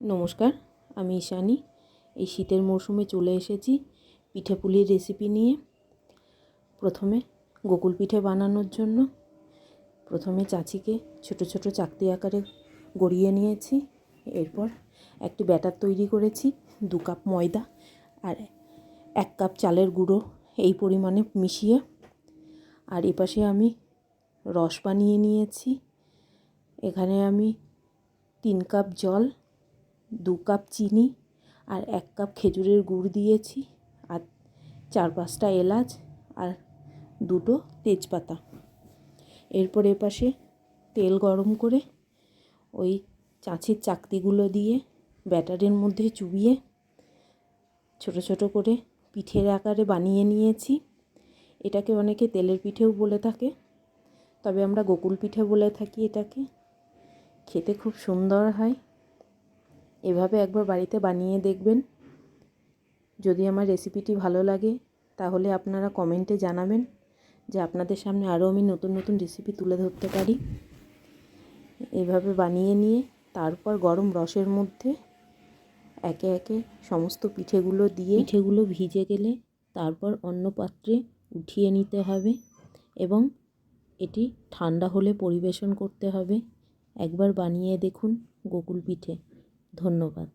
নমস্কার, আমি ঈশানী। এই শীতের মরশুমে চলে এসেছি পিঠে পুলির রেসিপি নিয়ে। প্রথমে গোকুল পিঠে বানানোর জন্য প্রথমে চাচিকে ছোট ছোট চাকতি আকারে গড়িয়ে নিয়েছি। এরপর একটি ব্যাটার তৈরি করেছি 2 কাপ ময়দা আর 1 কাপ চালের গুঁড়ো এই পরিমাণে মিশিয়ে। আর এপাশে আমি রস বানিয়ে নিয়েছি। এখানে আমি 3 কাপ জল, 2 কাপ চিনি আর 1 কাপ খেজুরের গুড় দিয়েছি, আর 4-5টা এলাচ আর 2টো তেজপাতা। এরপর এপাশে তেল গরম করে ওই চাঁচির চাকতিগুলো দিয়ে ব্যাটারের মধ্যে চুবিয়ে ছোট ছোট করে পিঠের আকারে বানিয়ে নিয়েছি। এটাকে অনেকে তেলের পিঠেও বলে থাকে, তবে আমরা গোকুল পিঠে বলে থাকি এটাকে। খেতে খুব সুন্দর হয়। এভাবে একবার বাড়িতে বানিয়ে দেখবেন। যদি আমার রেসিপিটি ভালো লাগে তাহলে আপনারা কমেন্টে জানাবেন যে আপনাদের সামনে আরও আমি নতুন নতুন রেসিপি তুলে ধরতে পারি। এভাবে বানিয়ে নিয়ে তারপর গরম রসের মধ্যে একে একে সমস্ত পিঠেগুলো দিয়ে পিঠেগুলো ভিজে গেলে তারপর অন্য পাত্রে উঠিয়ে নিতে হবে এবং এটি ঠান্ডা হলে পরিবেশন করতে হবে। একবার বানিয়ে দেখুন গোকুল পিঠে। ধন্যবাদ।